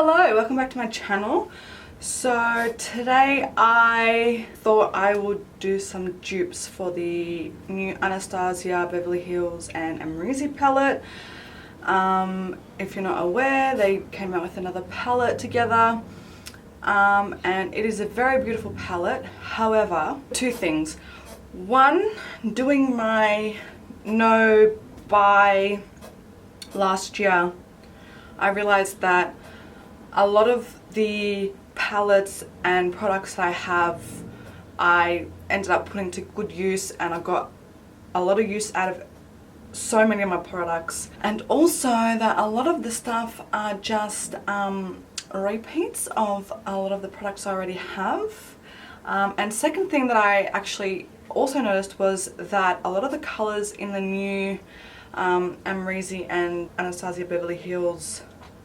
Hello, welcome back to my channel. So today I thought I would do some dupes for the new Anastasia, Beverly Hills and Amrezy palette. If you're not aware, they came out with another palette together. And it is a very beautiful palette. However, two things. One, doing my no buy last year, I realized that a lot of the palettes and products that I have, I ended up putting to good use, and I got a lot of use out of so many of my products. And also that a lot of the stuff are just repeats of a lot of the products I already have. And second thing that I actually also noticed was that a lot of the colors in the new Amrezy and Anastasia Beverly Hills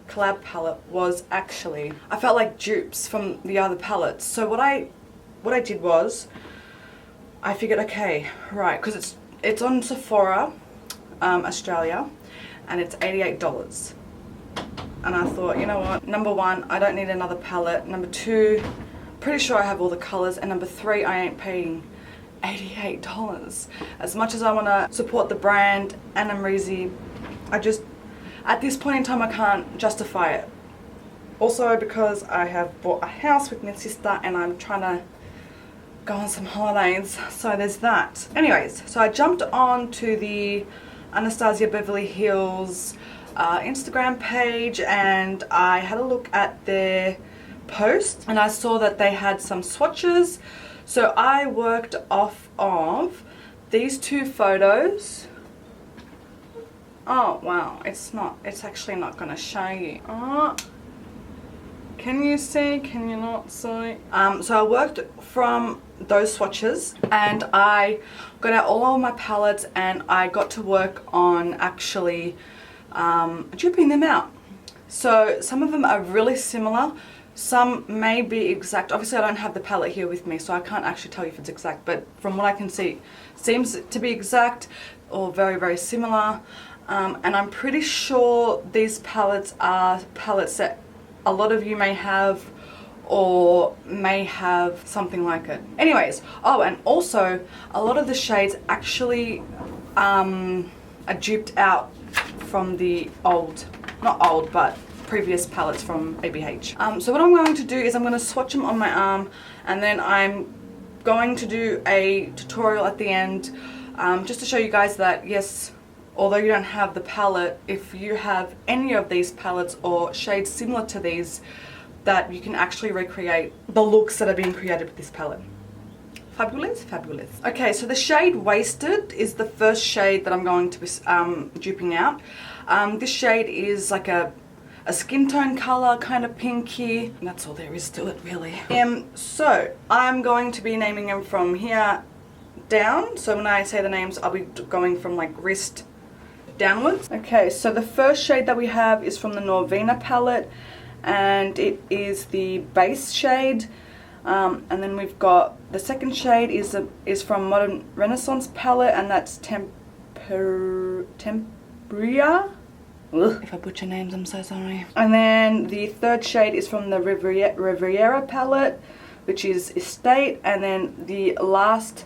collab palette was actually, I felt like dupes from the other palettes. So what I did was, I figured, okay, right, because it's on Sephora Australia, and it's $88. And I thought, you know what, number one, I don't need another palette. Number two, pretty sure I have all the colors. And number three, I ain't paying $88. As much as I want to support the brand and Amrezy, I just, at this point in time, I can't justify it. Also because I have bought a house with my sister and I'm trying to go on some holidays, so there's that. Anyways, so I jumped on to the Anastasia Beverly Hills Instagram page and I had a look at their post and I saw that they had some swatches. So I worked off of these two photos. Oh wow, it's actually not going to show you. Oh, can you see? Can you not see? So I worked from those swatches and I got out all of my palettes and I got to work on actually duping them out. So some of them are really similar. Some may be exact. Obviously I don't have the palette here with me, so I can't actually tell you if it's exact, but from what I can see, seems to be exact or very, very similar. And I'm pretty sure these palettes are palettes that a lot of you may have or may have something like it. Anyways, oh, and also a lot of the shades actually are duped out from the old, not old, but previous palettes from ABH. So what I'm going to do is I'm going to swatch them on my arm, and then I'm going to do a tutorial at the end, just to show you guys that yes, although you don't have the palette, if you have any of these palettes or shades similar to these, that you can actually recreate the looks that are being created with this palette. Fabulous, fabulous. Okay, so the shade Wasted is the first shade that I'm going to be duping out. This shade is like a skin tone color, kind of pinky, and that's all there is to it really. So I'm going to be naming them from here down. So when I say the names, I'll be going from like wrist downwards. Okay, so the first shade that we have is from the Norvina palette, and it is the base shade. And then we've got the second shade is from Modern Renaissance palette, and that's Tempria. Ugh. If I butcher names, I'm so sorry. And then the third shade is from the Riviera palette, which is Estate. And then the last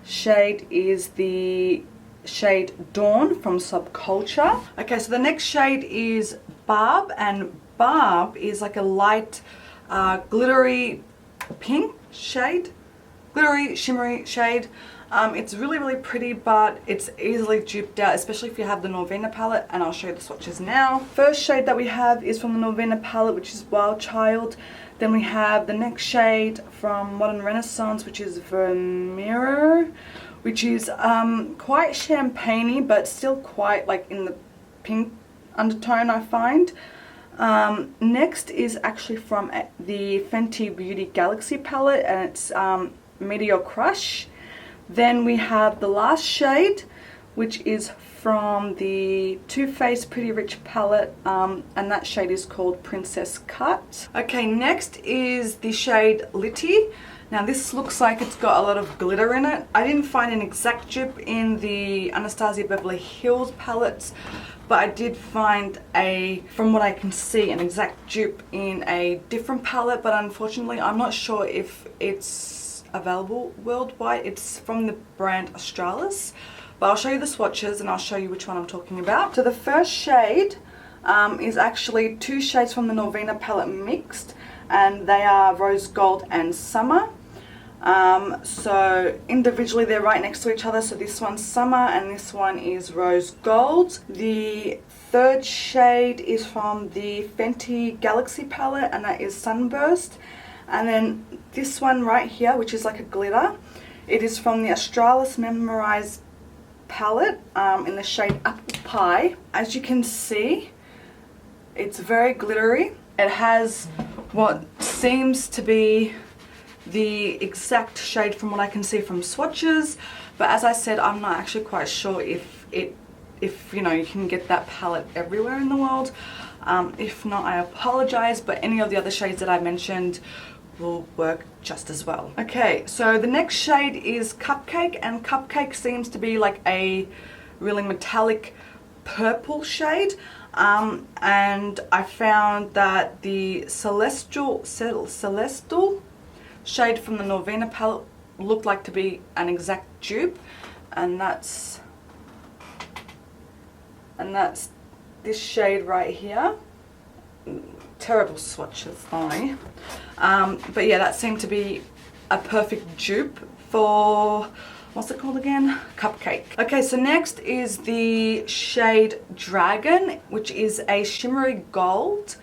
shade is the shade Dawn from Subculture. Okay, so the next shade is Barb, and Barb is like a light glittery pink shade, glittery shimmery shade. It's really, really pretty, but it's easily duped out, especially if you have the Norvina palette, and I'll show you the swatches now. First shade that we have is from the Norvina palette, which is Wild Child. Then we have the next shade from Modern Renaissance, which is Vermeer, which is quite champagne-y, but still quite like in the pink undertone, I find. Next is actually from the Fenty Beauty Galaxy palette, and it's Meteor Crush. Then we have the last shade, which is from the Too Faced Pretty Rich palette, and that shade is called Princess Cut. Okay, next is the shade Littie. Now this looks like it's got a lot of glitter in it. I didn't find an exact dupe in the Anastasia Beverly Hills palettes, but I did find from what I can see, an exact dupe in a different palette, but unfortunately I'm not sure if it's available worldwide. It's from the brand Australis, but I'll show you the swatches and I'll show you which one I'm talking about. So the first shade is actually 2 shades from the Norvina palette mixed, and they are Rose Gold and Summer. So individually they're right next to each other, so this one's Summer and this one is Rose Gold. The third shade is from the Fenty Galaxy palette, and that is Sunburst. And then this one right here, which is like a glitter, it is from the Australis Memorize palette in the shade Apple Pie. As you can see, it's very glittery. It has what seems to be the exact shade from what I can see from swatches, but as I said, I'm not actually quite sure if you know, you can get that palette everywhere in the world. If not, I apologize, but any of the other shades that I mentioned will work just as well. Okay, so the next shade is Cupcake, and Cupcake seems to be like a really metallic purple shade, and I found that the Celestial shade from the Norvina palette looked like to be an exact dupe, and that's this shade right here. Terrible swatches, sorry. But yeah, that seemed to be a perfect dupe for, what's it called again? Cupcake. Okay, so next is the shade Dragon, which is a shimmery gold.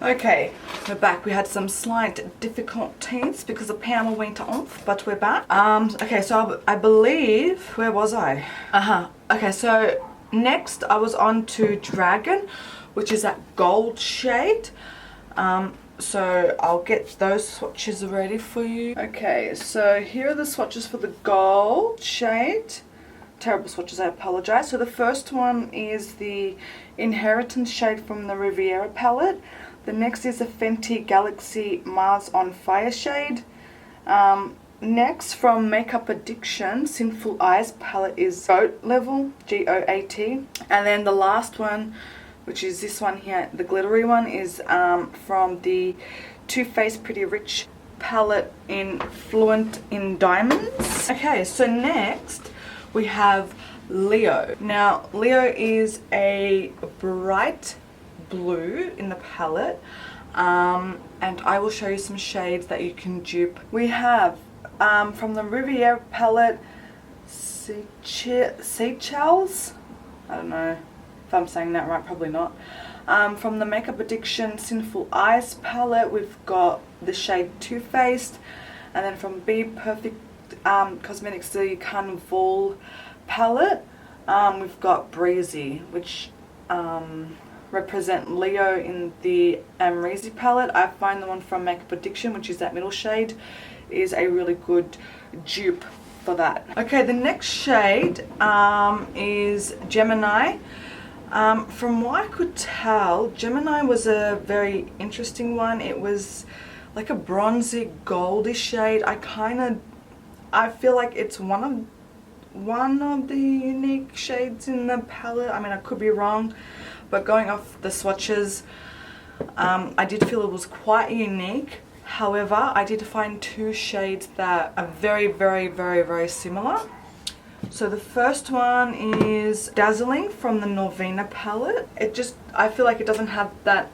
Okay, we're back. We had some slight difficulties because the panel went off, but we're back. Okay, so I believe, where was I? Okay, so next I was on to Dragon, which is that gold shade. So I'll get those swatches ready for you. Okay, so here are the swatches for the gold shade. Terrible swatches, I apologize. So the first one is the Inheritance shade from the Riviera palette. The next is the Fenty Galaxy Mars on Fire shade. Next, from Makeup Addiction, Sinful Eyes palette is Goat Level, G-O-A-T. And then the last one, which is this one here, the glittery one, is from the Too Faced Pretty Rich palette in Fluent in Diamonds. Okay, so next we have Leo. Now, Leo is a bright blue in the palette, and I will show you some shades that you can dupe. We have from the Riviera palette Seychelles, I don't know if I'm saying that right, probably not. From the Makeup Addiction Sinful Eyes palette, we've got the shade Too Faced, and then from Be Perfect Cosmetics, the Carnival palette, we've got Breezy, which represent Leo in the Amrezy palette. I find the one from Makeup Addiction, which is that middle shade, is a really good dupe for that. Okay, the next shade is Gemini. From what I could tell, Gemini was a very interesting one. It was like a bronzy goldy shade. I feel like it's one of the unique shades in the palette. I mean, I could be wrong, but going off the swatches, I did feel it was quite unique. However, I did find 2 shades that are very, very, very, very similar. So the first one is Dazzling from the Norvina palette. I feel like it doesn't have that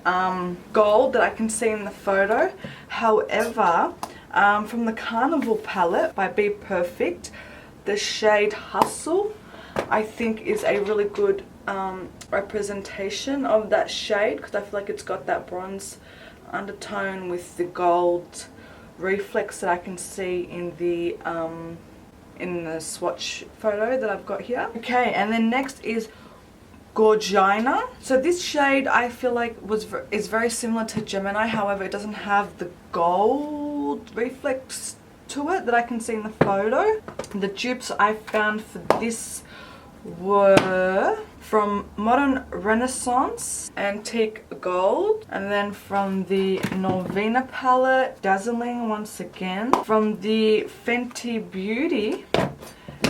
gold that I can see in the photo. However, from the Carnival palette by Be Perfect, the shade Hustle, I think, is a really good representation of that shade, because I feel like it's got that bronze undertone with the gold reflex that I can see in the swatch photo that I've got here. Okay, and then next is Gorgina. So this shade I feel like is very similar to Gemini, however it doesn't have the gold reflex to it that I can see in the photo. The dupes I found for this were from Modern Renaissance, Antique Gold, and then from the Norvina palette, Dazzling once again. From the Fenty Beauty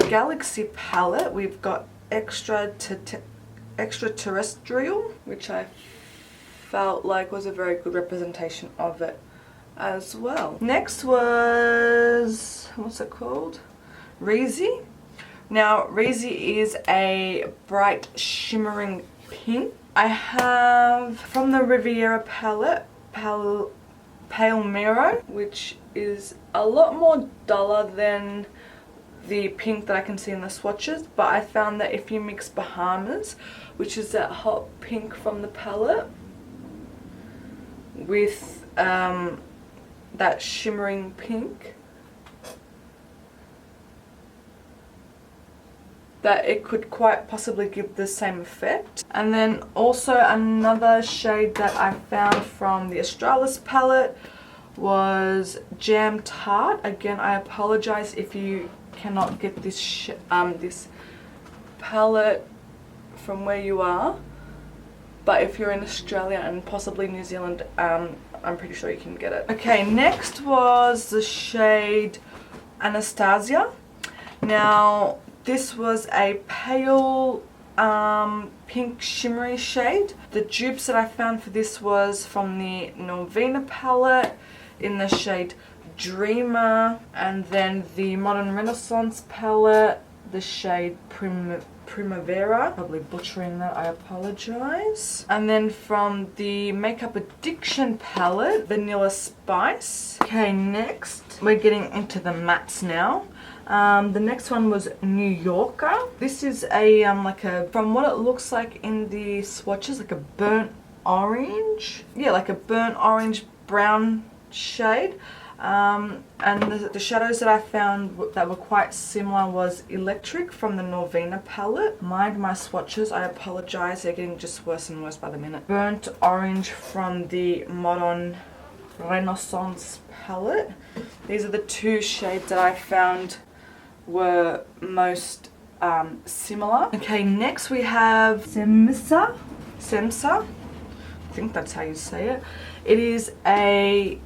Galaxy palette, we've got Extraterrestrial, which I felt like was a very good representation of it as well. Next was, what's it called? Amrezy. Now, Amrezy is a bright shimmering pink. I have from the Riviera palette, Pale Mirror, which is a lot more duller than the pink that I can see in the swatches, but I found that if you mix Bahamas, which is that hot pink from the palette, with that shimmering pink, that it could quite possibly give the same effect. And then also another shade that I found from the Australis palette was Jam Tart. Again, I apologize if you cannot get this this palette from where you are, but if you're in Australia and possibly New Zealand, I'm pretty sure you can get it. Okay, next was the shade Anastasia. Now, this was a pale pink shimmery shade. The dupes that I found for this was from the Norvina palette in the shade Dreamer, and then the Modern Renaissance palette, the shade Primavera. Probably butchering that, I apologize. And then from the Makeup Addiction palette, Vanilla Spice. Okay, next we're getting into the mattes now. The next one was New Yorker. This is a like a, from what it looks like in the swatches, like a burnt orange. Yeah, like a burnt orange brown shade. And the shadows that I found that were quite similar was Electric from the Norvina palette. Mind my swatches, I apologize, they're getting just worse and worse by the minute. Burnt Orange from the Modern Renaissance palette. These are the two shades that I found were most similar. Okay, next we have Semsa. I think that's how you say it. It is a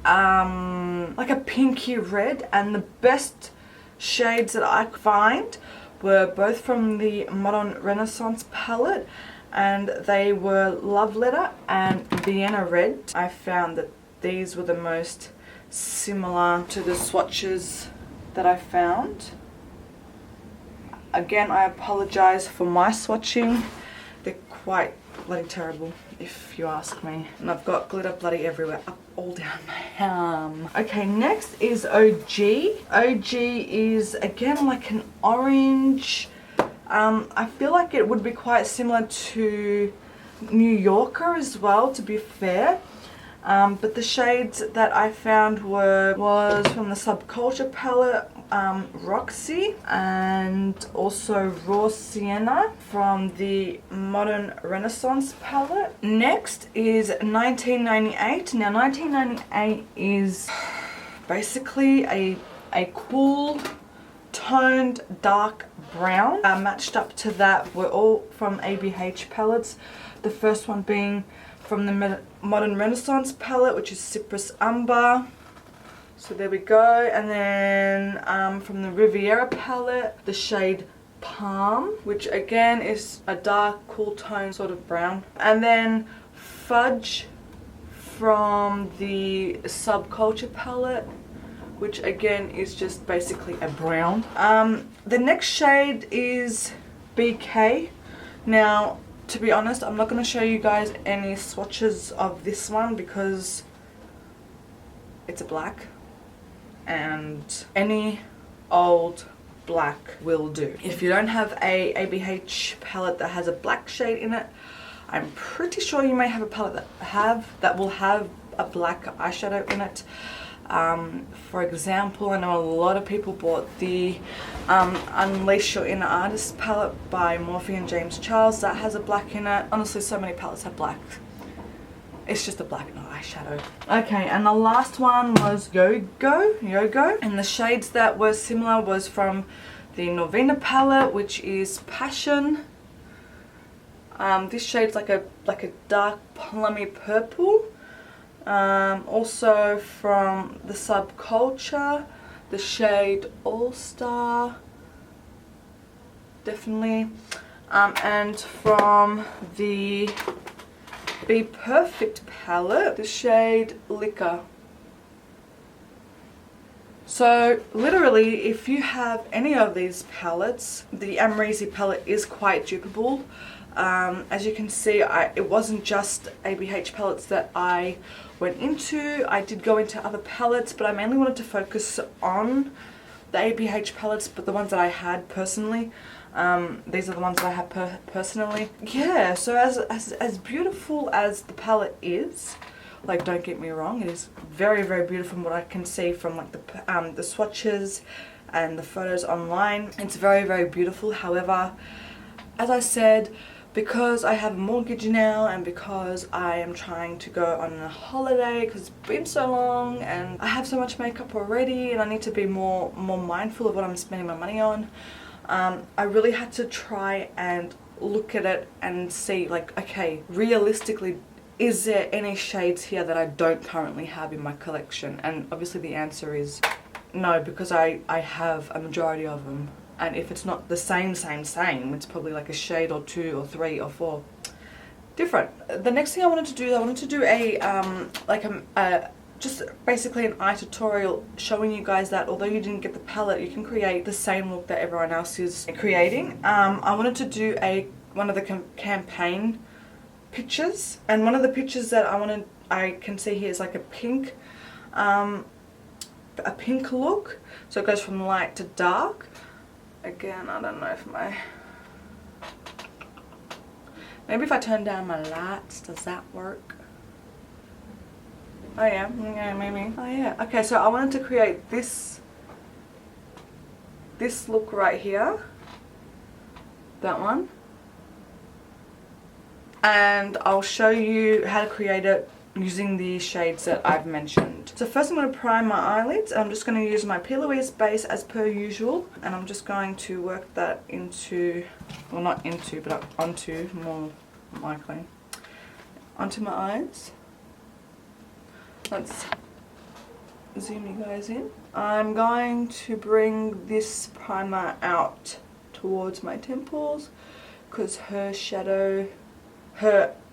like a pinky red, and the best shades that I could find were both from the Modern Renaissance palette, and they were Love Letter and Vienna Red. I found that these were the most similar to the swatches that I found. Again, I apologize for my swatching. They're quite bloody terrible, if you ask me. And I've got glitter bloody everywhere, up all down my arm. Okay, next is OG. OG is again like an orange. I feel like it would be quite similar to New Yorker as well, to be fair. But the shades that I found was from the Subculture palette, Roxy, and also Raw Sienna from the Modern Renaissance palette. Next is 1998. Now 1998 is basically a cool toned dark brown. Matched up to that were all from ABH palettes. The first one being from the Modern Renaissance palette, which is Cypress Umber. So there we go. And then from the Riviera palette, the shade Palm, which again is a dark, cool tone sort of brown. And then Fudge from the Subculture palette, which again is just basically a brown. The next shade is BK. Now, to be honest, I'm not going to show you guys any swatches of this one because it's a black, and any old black will do. If you don't have a ABH palette that has a black shade in it, I'm pretty sure you may have a palette that will have a black eyeshadow in it. For example, I know a lot of people bought the Unleash Your Inner Artist palette by Morphe and James Charles. That has a black in it. Honestly, so many palettes have black. It's just a black, not eyeshadow. Okay, and the last one was Yogo. And the shades that were similar was from the Novena palette, which is Passion. This shade's like a dark plummy purple. Also from the Subculture, the shade All Star, definitely. And from the Be Perfect palette, the shade Liquor. So literally, if you have any of these palettes, the Amrezy palette is quite dupeable. As you can see, it wasn't just ABH palettes that I went into. I did go into other palettes, but I mainly wanted to focus on the ABH palettes, but the ones that I had personally. These are the ones that I have personally. Yeah, so as beautiful as the palette is, like, don't get me wrong, it is very, very beautiful from what I can see from like the swatches and the photos online. It's very, very beautiful. However, as I said, because I have a mortgage now and because I am trying to go on a holiday because it's been so long and I have so much makeup already and I need to be more mindful of what I'm spending my money on, I really had to try and look at it and see, like, okay, realistically, is there any shades here that I don't currently have in my collection? And obviously the answer is no, because I have a majority of them. And if it's not the same, it's probably like a shade or 2 or 3 or 4 different. The next thing I wanted to do a just basically an eye tutorial showing you guys that although you didn't get the palette, you can create the same look that everyone else is creating. I wanted to do one of the campaign pictures, and one of the pictures that I can see here is like a pink look, so it goes from light to dark. Again, I don't know if maybe if I turn down my lights, does that work? Oh yeah, maybe. Oh yeah. Okay, so I wanted to create this look right here, that one. And I'll show you how to create it using the shades that I've mentioned. So first I'm going to prime my eyelids, and I'm just going to use my P. Louise base as per usual, and I'm just going to work that into, well, not into, but onto, more likely, onto my eyes. Let's zoom you guys in. I'm going to bring this primer out towards my temples because her shadow,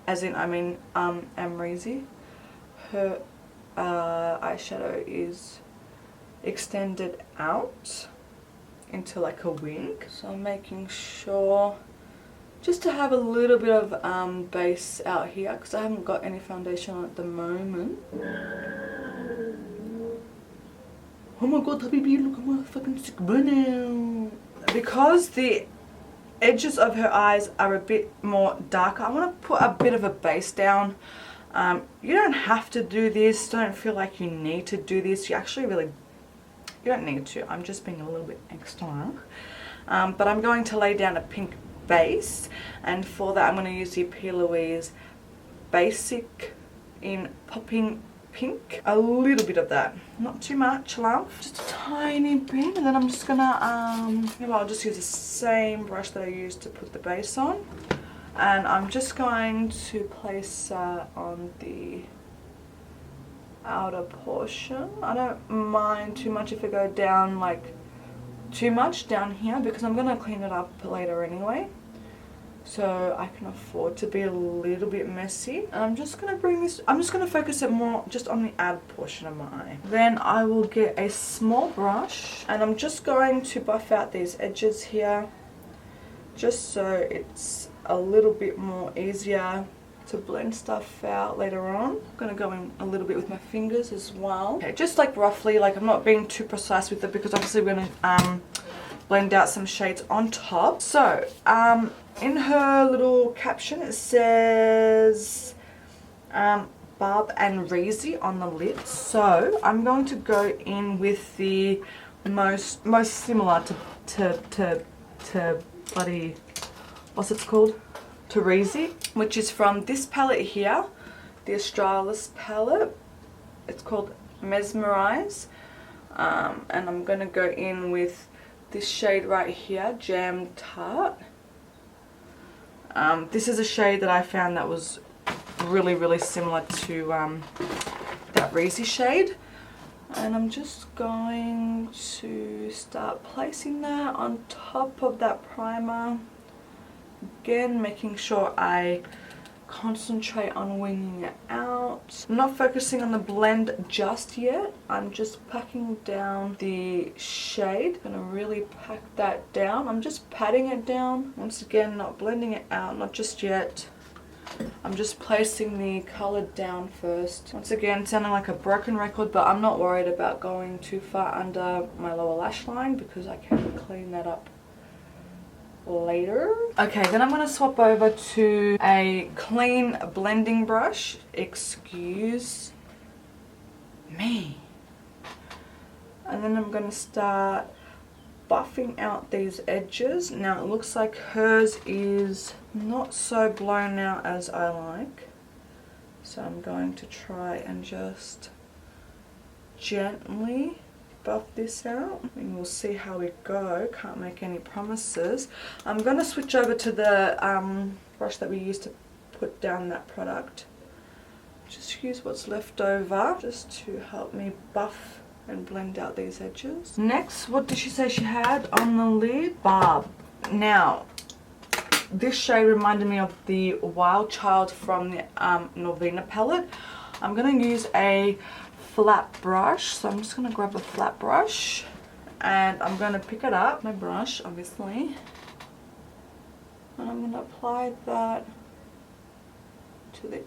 as in, I mean, Amrezy, her eyeshadow is extended out into like a wing. So I'm making sure just to have a little bit of base out here because I haven't got any foundation on at the moment. Oh my god, Habibi, look at my fucking sick burnout. Because the edges of her eyes are a bit more darker, I want to put a bit of a base down. You don't have to do this, don't feel like you need to do this. You actually really, you don't need to. I'm just being a little bit extra. But I'm going to lay down a pink base, and for that I'm going to use the P. Louise Basic in Popping Pink. A little bit of that, not too much, love, just a tiny bit. And then I'm just gonna I'll just use the same brush that I used to put the base on, and I'm just going to place on the outer portion. I don't mind too much if I go down like too much down here because I'm gonna clean it up later anyway, so I can afford to be a little bit messy. And I'm just gonna bring this, I'm just gonna focus it more just on the outer portion of my eye. Then I will get a small brush and I'm just going to buff out these edges here just so it's a little bit more easier to blend stuff out later on. I'm gonna go in a little bit with my fingers as well. Okay, just like roughly, like I'm not being too precise with it because obviously we're gonna blend out some shades on top. So in her little caption it says Barb and Reezy on the lid. So I'm going to go in with the most similar to bloody, what's it called? To Reezy, which is from this palette here, the Australis palette. It's called Mesmerize, and I'm going to go in with this shade right here, Jam Tart. This is a shade that I found that was really similar to that Amrezy shade. And I'm just going to start placing that on top of that primer. Again, making sure I concentrate on winging it out. I'm not focusing on the blend just yet. I'm just packing down the shade. I'm gonna really pack that down. I'm just patting it down. Once again, not blending it out, not just yet. I'm just placing the color down first. Once again, sounding like a broken record, but I'm not worried about going too far under my lower lash line because I can clean that up later. Okay, then I'm going to swap over to a clean blending brush. Excuse me. And then I'm going to start buffing out these edges. Now it looks like hers is not so blown out as I like, so I'm going to try and just gently buff this out and we'll see how we go. Can't make any promises. I'm going to switch over to the brush that we used to put down that product. Just use what's left over just to help me buff and blend out these edges. Next, what did she say she had on the lid? Barb. Now, this shade reminded me of the Wild Child from the Norvina palette. I'm going to use a flat brush, so I'm just going to grab a flat brush and I'm going to pick it up, my brush obviously, and I'm going to apply that to the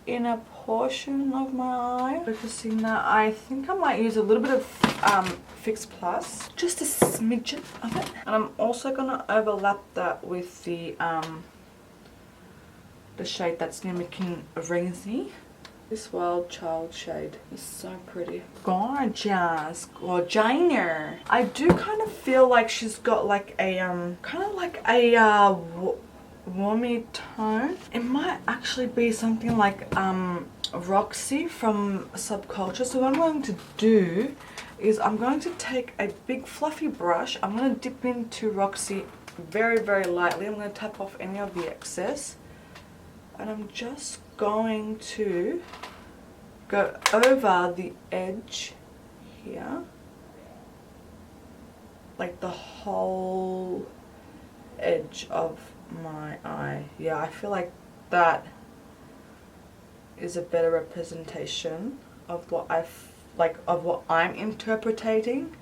inner portion of my eye. Focusing that, I think I might use a little bit of Fix Plus, just a smidgen of it, and I'm also going to overlap that with the shade that's mimicking Amrezy. This Wild Child shade is so pretty. Gorgeous. Gorgina. I do kind of feel like she's got like a kind of like a warmy tone. It might actually be something like Roxy from Subculture. So what I'm going to do is I'm going to take a big fluffy brush. I'm going to dip into Roxy very lightly. I'm going to tap off any of the excess. And I'm just going to go over the edge here, like the whole edge of my eye. Yeah, I feel like that is a better representation of what of what I'm interpreting.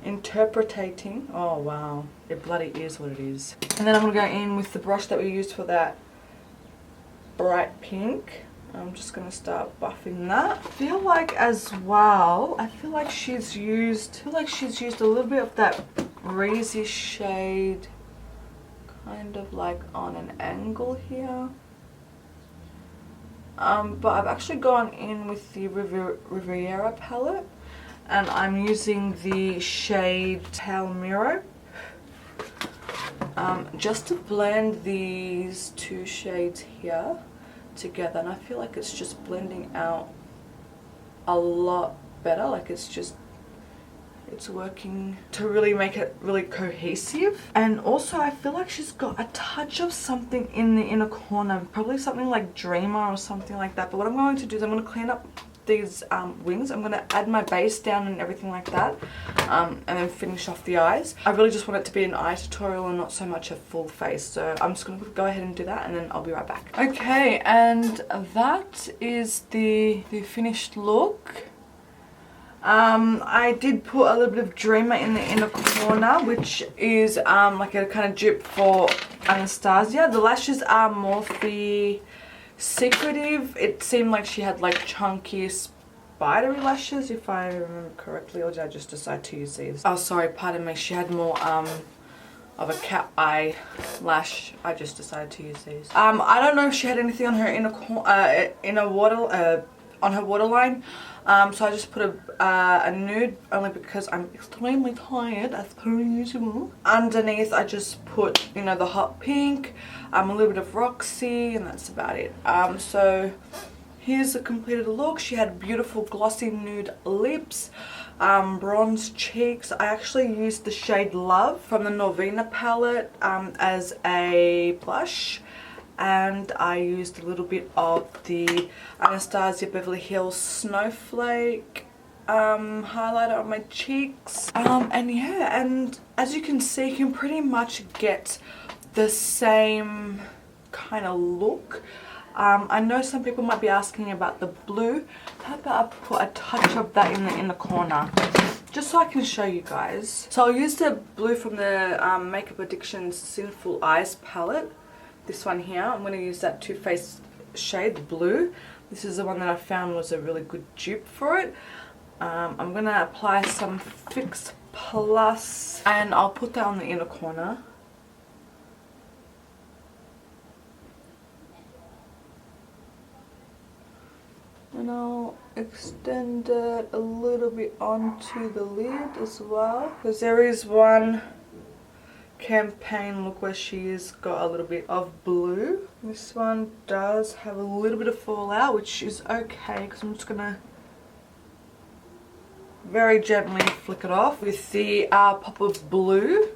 Interpreting. Oh wow, it bloody is what it is. And then I'm gonna go in with the brush that we used for that bright pink. I'm just gonna start buffing that. I feel like as well, I feel like she's used a little bit of that Amrezy shade kind of like on an angle here. But I've actually gone in with the Riviera palette. And I'm using the shade Pale Mirror just to blend these two shades here together. And I feel like it's just blending out a lot better. Like it's working to really make it really cohesive. And also I feel like she's got a touch of something in the inner corner. Probably something like Dreamer or something like that. But what I'm going to do is I'm going to clean up these wings. I'm going to add my base down and everything like that, and then finish off the eyes. I really just want it to be an eye tutorial and not so much a full face, so I'm just going to go ahead and do that and then I'll be right back. Okay, and that is the finished look. I did put a little bit of Dreamer in the inner corner, which is like a kind of dupe for Anastasia. The lashes are Morphe Secretive. It seemed like she had like chunky spidery lashes, if I remember correctly, or did I just decide to use these? Oh sorry, pardon me, she had more of a cat eye lash. I just decided to use these. I don't know if she had anything on her on her waterline, so I just put a nude, only because I'm extremely tired as per usual. Underneath I just put, you know, the hot pink, a little bit of Roxy, and that's about it. So here's the completed look. She had beautiful glossy nude lips, bronze cheeks. I actually used the shade Love from the Norvina palette as a blush, and I used a little bit of the Anastasia Beverly Hills Snowflake highlighter on my cheeks. And yeah, and as you can see, you can pretty much get the same kind of look. I know some people might be asking about the blue. How about I put a touch of that in the corner, just so I can show you guys. So I'll use the blue from the Makeup Addiction's Sinful Eyes palette. This one here, I'm going to use that Too Faced shade, the blue. This is the one that I found was a really good dupe for it. I'm going to apply some Fix Plus, and I'll put that on the inner corner. And I'll extend it a little bit onto the lid as well, because there is one campaign look where she's got a little bit of blue. This one does have a little bit of fallout, which is okay, because I'm just gonna very gently flick it off with the pop of blue.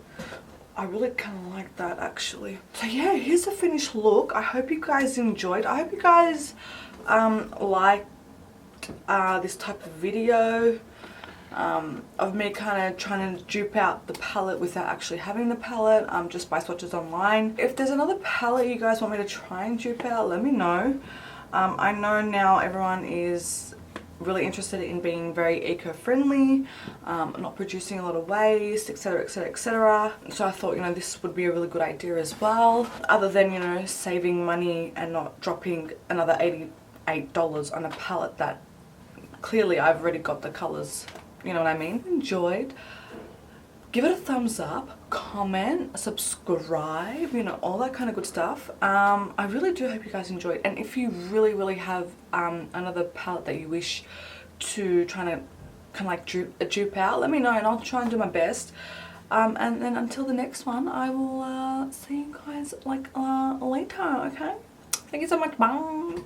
I really kind of like that actually. So yeah, here's the finished look. I hope you guys enjoyed. I hope you guys liked this type of video of me kind of trying to dupe out the palette without actually having the palette, just by swatches online. If there's another palette you guys want me to try and dupe out, let me know. I know now everyone is really interested in being very eco-friendly, not producing a lot of waste, etc, etc, etc. So I thought, you know, this would be a really good idea as well, other than, you know, saving money and not dropping another $88 on a palette that clearly I've already got the colours, you know what I mean. Enjoyed, give it a thumbs up, comment, subscribe, you know, all that kind of good stuff. I really do hope you guys enjoyed, and if you really have another palette that you wish to try to kind of like dupe out, let me know and I'll try and do my best. And then until the next one, I will see you guys like later, okay? Thank you so much, bye.